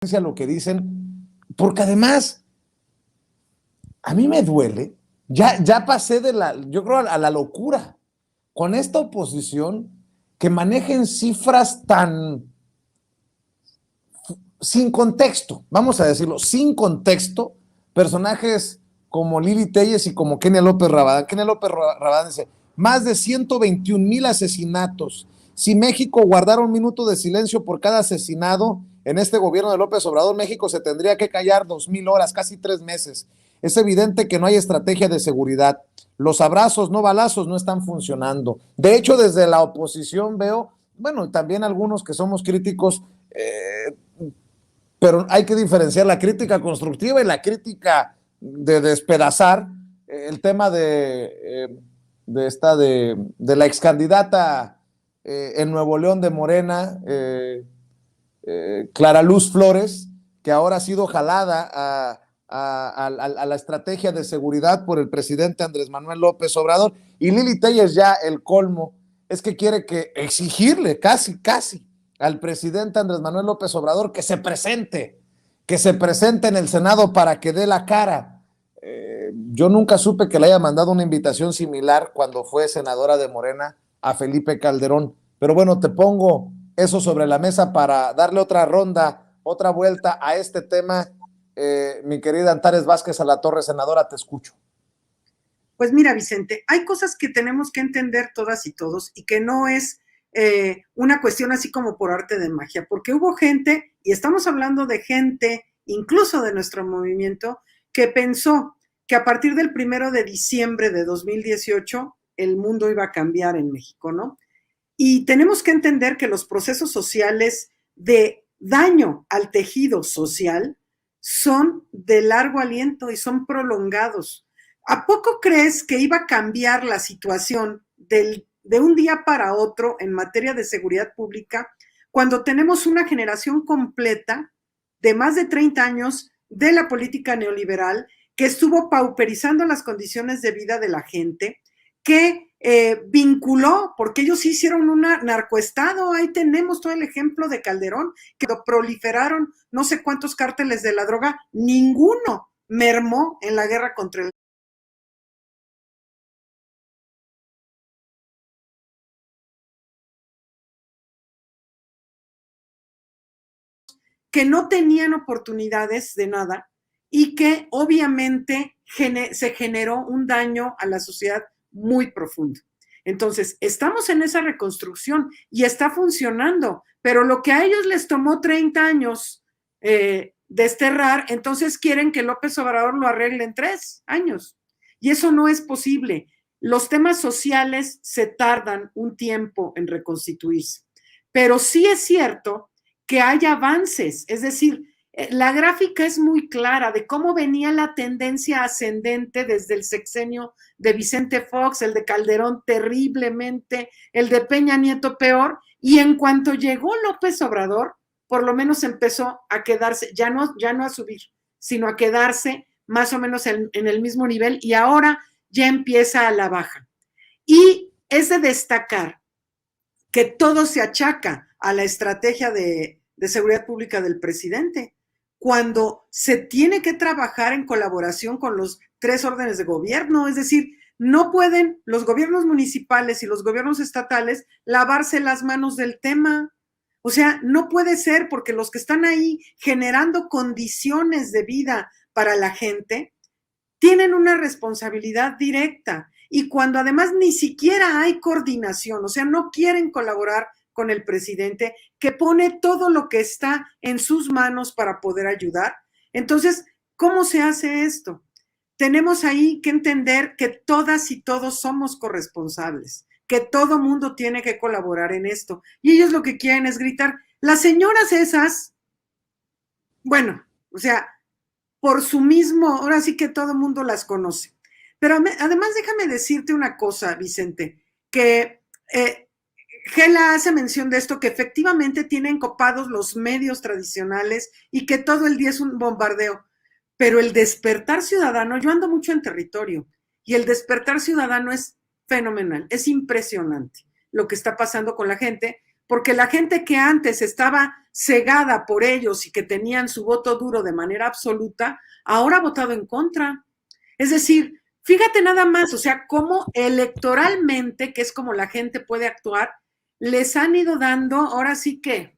a lo que dicen, porque además a mí me duele, ya pasé yo creo a la locura con esta oposición que manejen cifras tan sin contexto, vamos a decirlo, sin contexto, personajes como Lili Telles y como Kenia López Rabadán. Kenia López Rabadán dice, más de 121,000 asesinatos. Si México guardara un minuto de silencio por cada asesinado en este gobierno de López Obrador, México se tendría que callar 2,000 horas, casi 3 meses. Es evidente que no hay estrategia de seguridad. Los abrazos, no balazos, no están funcionando. De hecho, desde la oposición veo, bueno, también algunos que somos críticos, pero hay que diferenciar la crítica constructiva y la crítica de despedazar el tema de la ex candidata en Nuevo León de Morena, Clara Luz Flores, que ahora ha sido jalada a la estrategia de seguridad por el presidente Andrés Manuel López Obrador. Y Lili Telles, ya el colmo es que quiere que exigirle casi al presidente Andrés Manuel López Obrador que se presente en el Senado para que dé la cara. Yo nunca supe que le haya mandado una invitación similar cuando fue senadora de Morena a Felipe Calderón. Pero bueno, te pongo eso sobre la mesa para darle otra ronda, otra vuelta a este tema. Mi querida Antares Vázquez Alatorre, senadora, te escucho. Pues mira, Vicente, hay cosas que tenemos que entender todas y todos y que no es una cuestión así como por arte de magia, porque hubo gente, y estamos hablando de gente, incluso de nuestro movimiento, que pensó que a partir del 1 de diciembre de 2018 el mundo iba a cambiar en México, ¿no? Y tenemos que entender que los procesos sociales de daño al tejido social son de largo aliento y son prolongados. ¿A poco crees que iba a cambiar la situación de un día para otro en materia de seguridad pública cuando tenemos una generación completa de más de 30 años de la política neoliberal que estuvo pauperizando las condiciones de vida de la gente, que vinculó, porque ellos hicieron un narcoestado? Ahí tenemos todo el ejemplo de Calderón, que proliferaron no sé cuántos cárteles de la droga, ninguno mermó en la guerra contra el que no tenían oportunidades de nada y que obviamente se generó un daño a la sociedad muy profundo. Entonces, estamos en esa reconstrucción y está funcionando, pero lo que a ellos les tomó 30 años desterrar, entonces quieren que López Obrador lo arregle en 3 años. Y eso no es posible. Los temas sociales se tardan un tiempo en reconstituirse, pero sí es cierto que hay avances, es decir, la gráfica es muy clara de cómo venía la tendencia ascendente desde el sexenio de Vicente Fox, el de Calderón terriblemente, el de Peña Nieto peor, y en cuanto llegó López Obrador, por lo menos empezó a quedarse, ya no a subir, sino a quedarse más o menos en el mismo nivel, y ahora ya empieza a la baja. Y es de destacar que todo se achaca a la estrategia de seguridad pública del presidente, cuando se tiene que trabajar en colaboración con los 3 órdenes de gobierno. Es decir, no pueden los gobiernos municipales y los gobiernos estatales lavarse las manos del tema. O sea, no puede ser, porque los que están ahí generando condiciones de vida para la gente tienen una responsabilidad directa. Y cuando además ni siquiera hay coordinación, o sea, no quieren colaborar con el presidente, que pone todo lo que está en sus manos para poder ayudar, entonces, ¿cómo se hace esto? Tenemos ahí que entender que todas y todos somos corresponsables, que todo mundo tiene que colaborar en esto. Y ellos lo que quieren es gritar. Las señoras esas, bueno, o sea, por su mismo, ahora sí que todo el mundo las conoce. Pero además déjame decirte una cosa, Vicente, que Gela hace mención de esto, que efectivamente tienen copados los medios tradicionales y que todo el día es un bombardeo. Pero el despertar ciudadano, yo ando mucho en territorio, y el despertar ciudadano es fenomenal, es impresionante lo que está pasando con la gente, porque la gente que antes estaba cegada por ellos y que tenían su voto duro de manera absoluta, ahora ha votado en contra. Es decir, fíjate nada más, o sea, cómo electoralmente, que es como la gente puede actuar, les han ido dando, ahora sí que,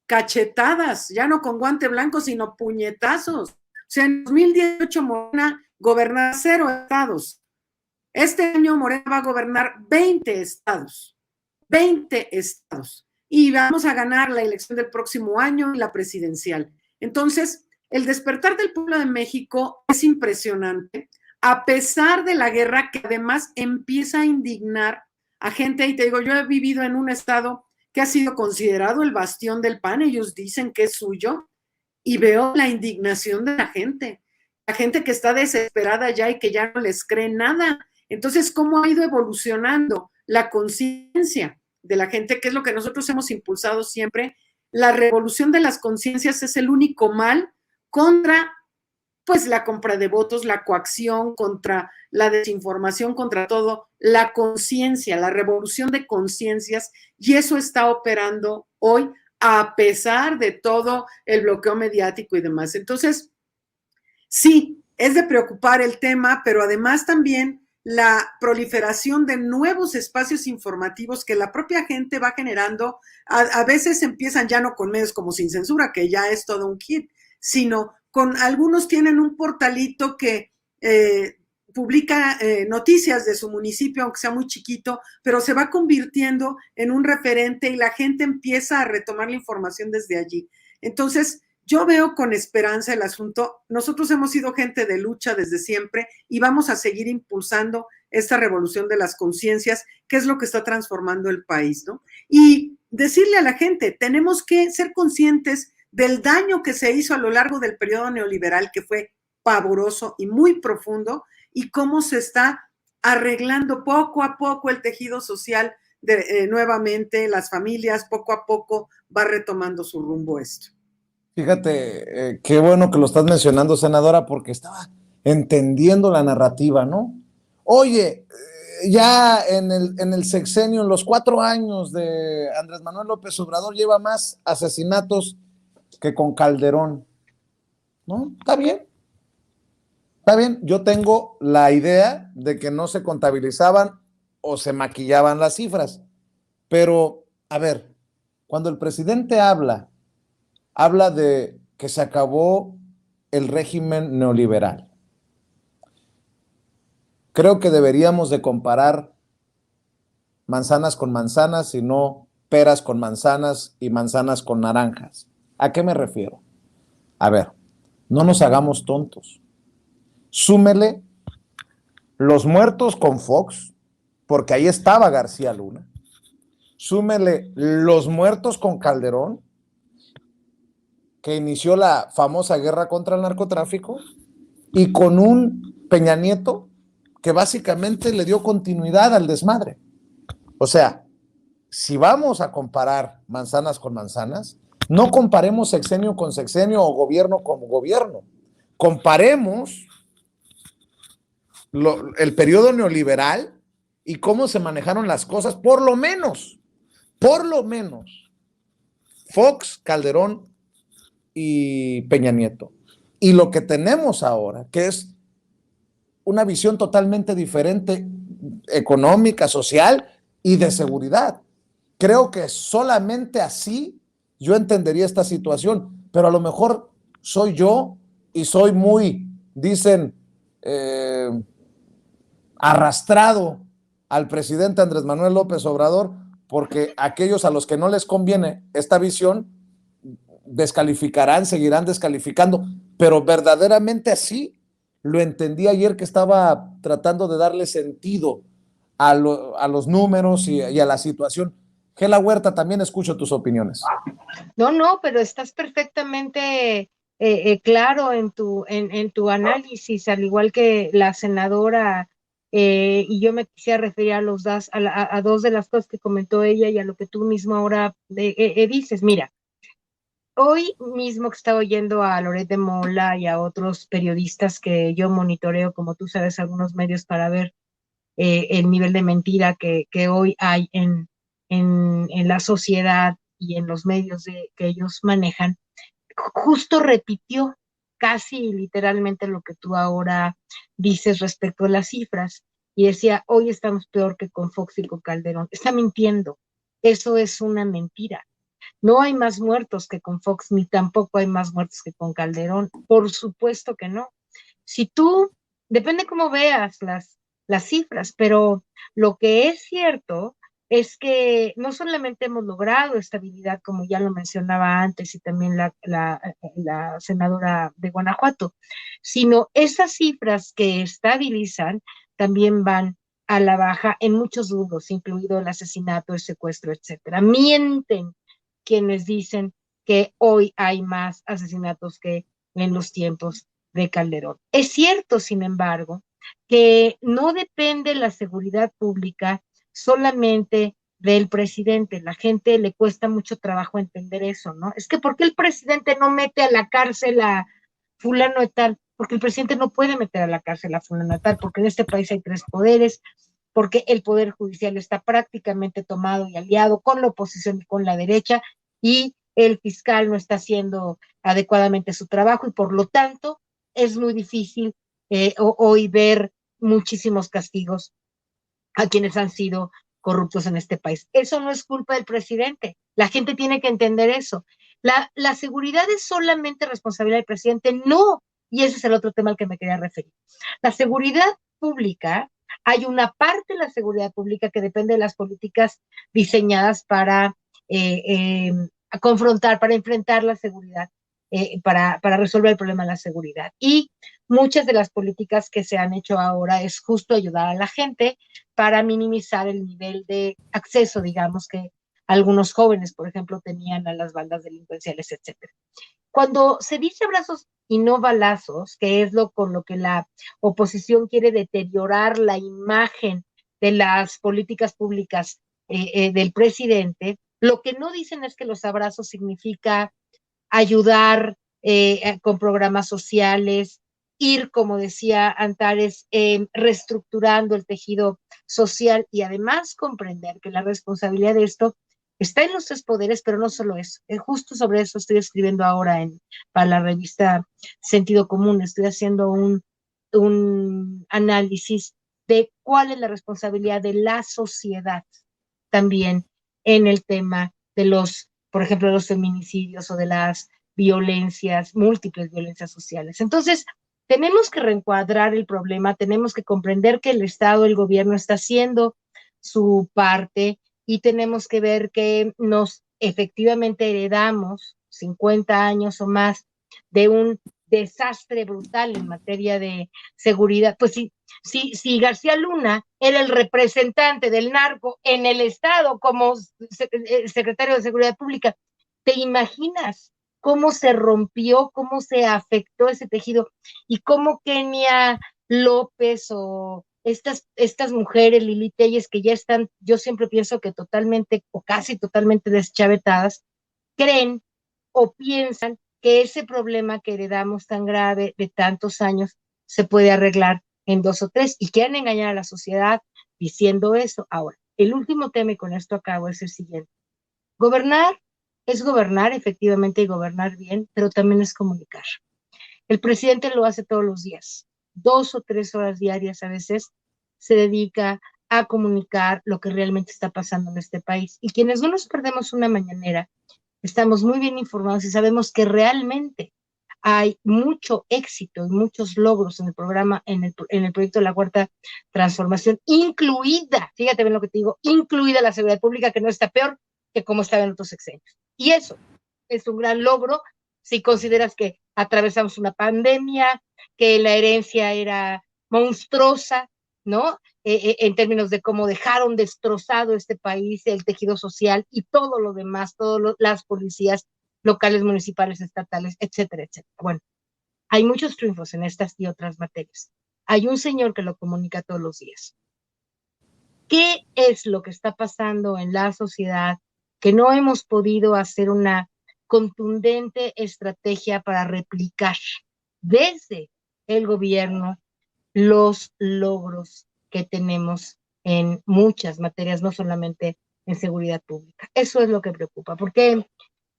cachetadas, ya no con guante blanco, sino puñetazos. O sea, en 2018 Morena gobernaba 0 estados. Este año Morena va a gobernar 20 estados. 20 estados. Y vamos a ganar la elección del próximo año y la presidencial. Entonces, el despertar del pueblo de México es impresionante, a pesar de la guerra que además empieza a indignar a gente. Y te digo, yo he vivido en un estado que ha sido considerado el bastión del PAN, ellos dicen que es suyo, y veo la indignación de la gente que está desesperada ya y que ya no les cree nada. Entonces, ¿cómo ha ido evolucionando la conciencia de la gente? Que es lo que nosotros hemos impulsado siempre. La revolución de las conciencias es el único mal contra, pues, la compra de votos, la coacción, contra la desinformación, contra todo, la conciencia, la revolución de conciencias, y eso está operando hoy a pesar de todo el bloqueo mediático y demás. Entonces, sí, es de preocupar el tema, pero además también la proliferación de nuevos espacios informativos que la propia gente va generando. A veces empiezan ya no con medios como Sin Censura, que ya es todo un hit, sino con algunos tienen un portalito que publica noticias de su municipio, aunque sea muy chiquito, pero se va convirtiendo en un referente y la gente empieza a retomar la información desde allí. Entonces, yo veo con esperanza el asunto. Nosotros hemos sido gente de lucha desde siempre y vamos a seguir impulsando esta revolución de las conciencias, que es lo que está transformando el país, ¿no? Y decirle a la gente, tenemos que ser conscientes del daño que se hizo a lo largo del periodo neoliberal, que fue pavoroso y muy profundo, y cómo se está arreglando poco a poco el tejido social nuevamente, las familias, poco a poco va retomando su rumbo esto. Fíjate, qué bueno que lo estás mencionando, senadora, porque estaba entendiendo la narrativa, ¿no? Oye, ya en el sexenio, en los 4 años de Andrés Manuel López Obrador, lleva más asesinatos que con Calderón, ¿no? Está bien, está bien. Yo tengo la idea de que no se contabilizaban o se maquillaban las cifras, pero, a ver, cuando el presidente habla de que se acabó el régimen neoliberal. Creo que deberíamos de comparar manzanas con manzanas y no peras con manzanas y manzanas con naranjas. ¿A qué me refiero? A ver, no nos hagamos tontos. Súmele los muertos con Fox, porque ahí estaba García Luna. Súmele los muertos con Calderón, que inició la famosa guerra contra el narcotráfico, y con un Peña Nieto que básicamente le dio continuidad al desmadre. O sea, si vamos a comparar manzanas con manzanas, no comparemos sexenio con sexenio o gobierno con gobierno. Comparemos el periodo neoliberal y cómo se manejaron las cosas, por lo menos, Fox, Calderón y Peña Nieto. Y lo que tenemos ahora, que es una visión totalmente diferente, económica, social y de seguridad. Creo que solamente así yo entendería esta situación, pero a lo mejor soy yo y soy muy, dicen, arrastrado al presidente Andrés Manuel López Obrador, porque aquellos a los que no les conviene esta visión descalificarán, seguirán descalificando, pero verdaderamente así lo entendí ayer, que estaba tratando de darle sentido a los números y a la situación. Gela Huerta, también escucho tus opiniones. No, pero estás perfectamente claro en tu análisis, al igual que la senadora, y yo me quisiera referir a dos de las cosas que comentó ella y a lo que tú mismo ahora dices. Mira, hoy mismo que estaba oyendo a Loret de Mola y a otros periodistas que yo monitoreo, como tú sabes, algunos medios para ver el nivel de mentira que hoy hay en la sociedad y en los medios que ellos manejan, justo repitió casi literalmente lo que tú ahora dices respecto a las cifras, y decía, hoy estamos peor que con Fox y con Calderón. Está mintiendo, eso es una mentira. No hay más muertos que con Fox, ni tampoco hay más muertos que con Calderón, por supuesto que no. Si tú, depende cómo veas las cifras, pero lo que es cierto es que no solamente hemos logrado estabilidad, como ya lo mencionaba antes, y también la senadora de Guanajuato, sino esas cifras que estabilizan también van a la baja en muchos rubros, incluido el asesinato, el secuestro, etcétera. Mienten quienes dicen que hoy hay más asesinatos que en los tiempos de Calderón. Es cierto, sin embargo, que no depende la seguridad pública solamente del presidente. La gente le cuesta mucho trabajo entender eso, ¿no? Es que ¿por qué el presidente no mete a la cárcel a fulano de tal? Porque el presidente no puede meter a la cárcel a fulano de tal, porque en este país hay tres poderes, porque el poder judicial está prácticamente tomado y aliado con la oposición y con la derecha, y el fiscal no está haciendo adecuadamente su trabajo, y por lo tanto es muy difícil hoy ver muchísimos castigos a quienes han sido corruptos en este país. Eso no es culpa del presidente. La gente tiene que entender eso. La seguridad es solamente responsabilidad del presidente, no. Y ese es el otro tema al que me quería referir. La seguridad pública, hay una parte de la seguridad pública que depende de las políticas diseñadas para confrontar, para enfrentar la seguridad, para resolver el problema de la seguridad. Y muchas de las políticas que se han hecho ahora es justo ayudar a la gente para minimizar el nivel de acceso, digamos, que algunos jóvenes, por ejemplo, tenían a las bandas delincuenciales, etcétera. Cuando se dice abrazos y no balazos, que es lo con lo que la oposición quiere deteriorar la imagen de las políticas públicas del presidente, lo que no dicen es que los abrazos significa ayudar con programas sociales, ir, como decía Antares, reestructurando el tejido social, y además comprender que la responsabilidad de esto está en los tres poderes, pero no solo eso. Justo sobre eso estoy escribiendo ahora para la revista Sentido Común. Estoy haciendo un análisis de cuál es la responsabilidad de la sociedad también en el tema de los, por ejemplo, de los feminicidios o de las violencias, múltiples violencias sociales. Entonces, tenemos que reencuadrar el problema, tenemos que comprender que el Estado, el gobierno está haciendo su parte, y tenemos que ver que nos efectivamente heredamos 50 años o más de un desastre brutal en materia de seguridad. Pues si García Luna era el representante del narco en el Estado como secretario de Seguridad Pública, ¿te imaginas cómo se rompió, cómo se afectó ese tejido, y cómo Kenia López o estas mujeres, Lili Telles, que ya están, yo siempre pienso que totalmente o casi totalmente deschavetadas, creen o piensan que ese problema que heredamos tan grave de tantos años se puede arreglar en 2 o 3, y quieren engañar a la sociedad diciendo eso? Ahora, el último tema, y con esto acabo, es el siguiente. Gobernar es gobernar, efectivamente, y gobernar bien, pero también es comunicar. El presidente lo hace todos los días, 2 o 3 horas diarias a veces, se dedica a comunicar lo que realmente está pasando en este país. Y quienes no nos perdemos una mañanera, estamos muy bien informados y sabemos que realmente hay mucho éxito y muchos logros en el programa, en el proyecto de la Cuarta Transformación, incluida, fíjate bien lo que te digo, incluida la seguridad pública, que no está peor que como estaba en otros sexenios. Y eso es un gran logro si consideras que atravesamos una pandemia, que la herencia era monstruosa, ¿no? En términos de cómo dejaron destrozado este país, el tejido social y todo lo demás, las policías locales, municipales, estatales, etcétera, etcétera. Bueno, hay muchos triunfos en estas y otras materias. Hay un señor que lo comunica todos los días. ¿Qué es lo que está pasando en la sociedad que no hemos podido hacer una contundente estrategia para replicar desde el gobierno los logros que tenemos en muchas materias, no solamente en seguridad pública. Eso es lo que preocupa, porque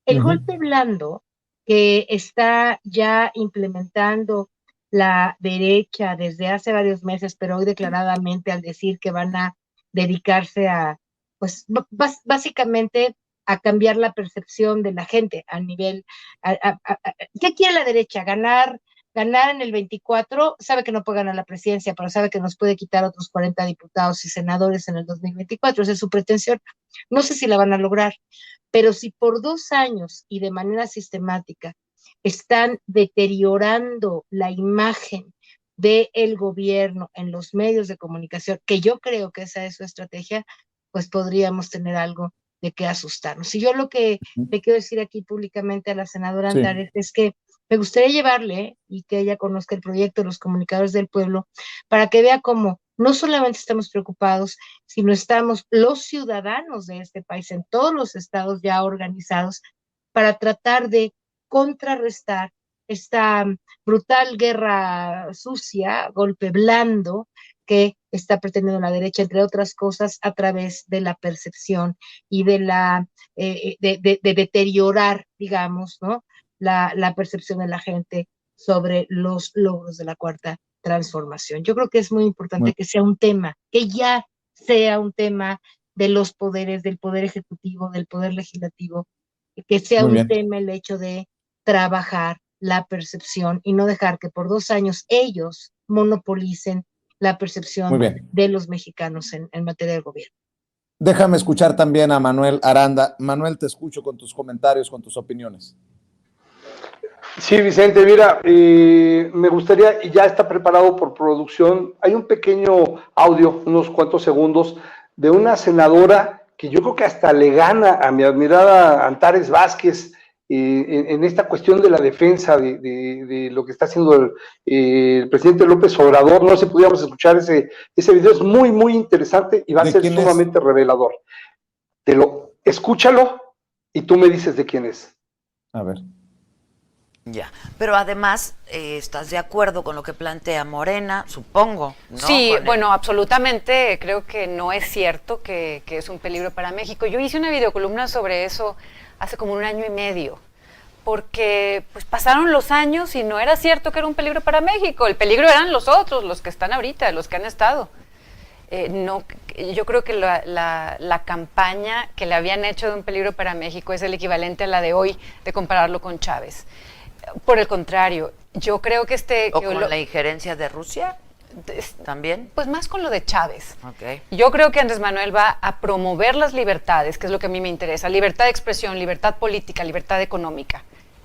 el golpe blando que está ya implementando la derecha desde hace varios meses, pero hoy declaradamente al decir que van a dedicarse a, pues básicamente a cambiar la percepción de la gente a nivel, ¿qué quiere la derecha? Ganar en el 24, sabe que no puede ganar la presidencia, pero sabe que nos puede quitar otros 40 diputados y senadores en el 2024, esa es su pretensión. No sé si la van a lograr, pero si por 2 años y de manera sistemática están deteriorando la imagen del gobierno en los medios de comunicación, que yo creo que esa es su estrategia, pues podríamos tener algo de qué asustarnos. Y yo lo que le quiero decir aquí públicamente a la senadora Antares es que me gustaría llevarle y que ella conozca el proyecto de los comunicadores del pueblo para que vea cómo no solamente estamos preocupados, sino estamos los ciudadanos de este país en todos los estados ya organizados para tratar de contrarrestar esta brutal guerra sucia, golpe blando, que está pretendiendo la derecha, entre otras cosas, a través de la percepción y de la de deteriorar, digamos, ¿no? La percepción de la gente sobre los logros de la cuarta transformación. Yo creo que es muy importante que sea un tema, que ya sea un tema de los poderes, del poder ejecutivo, del poder legislativo, que sea un tema el hecho de trabajar la percepción y no dejar que por 2 años ellos monopolicen la percepción de los mexicanos en materia de gobierno. Déjame escuchar también a Manuel Aranda. Manuel, te escucho con tus comentarios, con tus opiniones. Sí, Vicente, mira, me gustaría, y ya está preparado por producción, hay un pequeño audio, unos cuantos segundos, de una senadora que yo creo que hasta le gana a mi admirada Antares Vázquez en esta cuestión de la defensa de lo que está haciendo el presidente López Obrador. No sé si pudiéramos escuchar ese video, es muy, muy interesante y va a ser sumamente revelador. Escúchalo y tú me dices de quién es. A ver. Ya, pero además, ¿estás de acuerdo con lo que plantea Morena? Supongo, ¿no? Sí, bueno, absolutamente. Creo que no es cierto que es un peligro para México. Yo hice una videocolumna sobre eso hace como 1 año y medio, porque pues pasaron los años y no era cierto que era un peligro para México. El peligro eran los otros, los que están ahorita, los que han estado. No, yo creo que la campaña que le habían hecho de un peligro para México es el equivalente a la de hoy, de compararlo con Chávez. Por el contrario, yo creo que ¿O con la injerencia de Rusia también? Pues más con lo de Chávez. Okay. Yo creo que Andrés Manuel va a promover las libertades, que es lo que a mí me interesa, libertad de expresión, libertad política, libertad económica.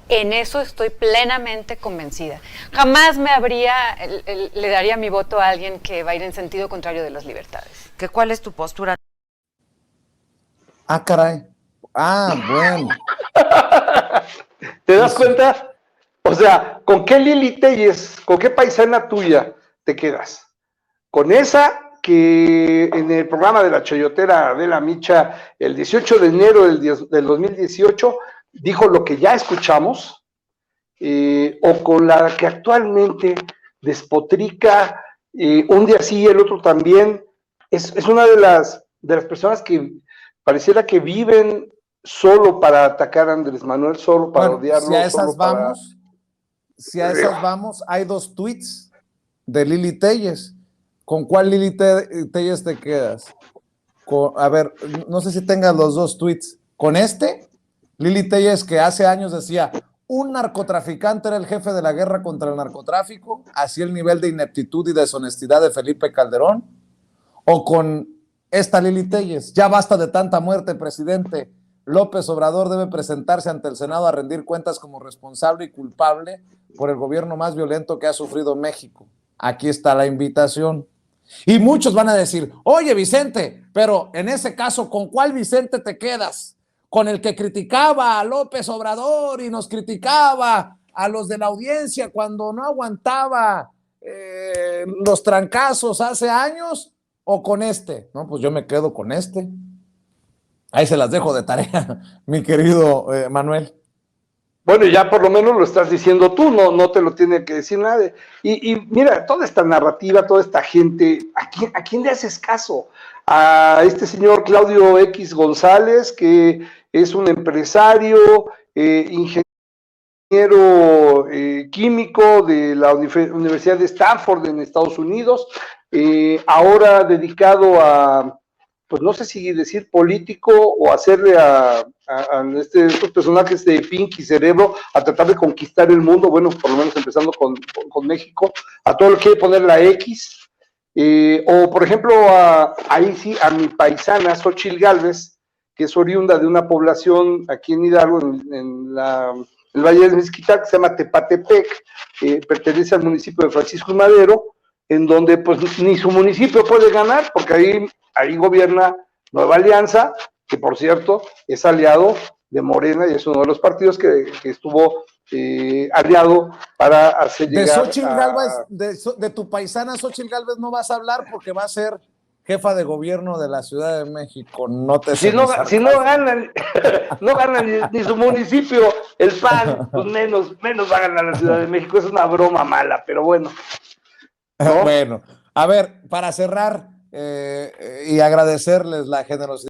En eso estoy plenamente convencida. Jamás le daría mi voto a alguien que va a ir en sentido contrario de las libertades. ¿Cuál es tu postura? Ah, caray. Ah, bueno. ¿Te das cuenta? O sea, ¿con qué Lili Telles, con qué paisana tuya te quedas? Con esa que en el programa de la Chayotera de la Micha, el 18 de enero del 2018, dijo lo que ya escuchamos, o con la que actualmente despotrica, un día sí y el otro también, es una de las personas que pareciera que viven solo para atacar a Andrés Manuel, solo para odiarlo. Si a esas vamos, hay 2 tweets de Lili Telles. ¿Con cuál Lili Telles te quedas? A ver, no sé si tengas los 2 tweets. Con Lili Telles, que hace años decía, un narcotraficante era el jefe de la guerra contra el narcotráfico, así el nivel de ineptitud y deshonestidad de Felipe Calderón. O con esta Lili Telles, ya basta de tanta muerte, presidente. López Obrador debe presentarse ante el Senado a rendir cuentas como responsable y culpable por el gobierno más violento que ha sufrido México. Aquí está la invitación. Y muchos van a decir, oye Vicente, pero en ese caso, ¿con cuál Vicente te quedas? ¿Con el que criticaba a López Obrador y nos criticaba a los de la audiencia cuando no aguantaba los trancazos hace años? ¿O con No, pues yo me quedo con Ahí se las dejo de tarea, mi querido Manuel. Bueno, ya por lo menos lo estás diciendo tú, no te lo tiene que decir nadie. Y mira, toda esta narrativa, toda esta gente, ¿a quién le haces caso? a este señor Claudio X González, que es un empresario, ingeniero químico de la Universidad de Stanford en Estados Unidos, ahora dedicado a, pues no sé si decir político o hacerle a estos personajes de Pink y Cerebro a tratar de conquistar el mundo, bueno, por lo menos empezando con México, a todo lo que quiere poner la X, o por ejemplo, ahí sí, a mi paisana Xóchitl Gálvez, que es oriunda de una población aquí en Hidalgo, en el Valle de Mezquital, que se llama Tepatepec, pertenece al municipio de Francisco y Madero, en donde pues ni su municipio puede ganar, porque ahí gobierna Nueva Alianza, que por cierto es aliado de Morena y es uno de los partidos que estuvo aliado para hacer De llegar Xóchitl Gálvez, de tu paisana Xóchitl Gálvez no vas a hablar porque va a ser jefa de gobierno de la Ciudad de México. No te si no ganan, no ganan ni su municipio, el PAN, pues menos va a ganar la Ciudad de México. Es una broma mala, pero bueno. ¿No? Bueno, a ver, para cerrar y agradecerles la generosidad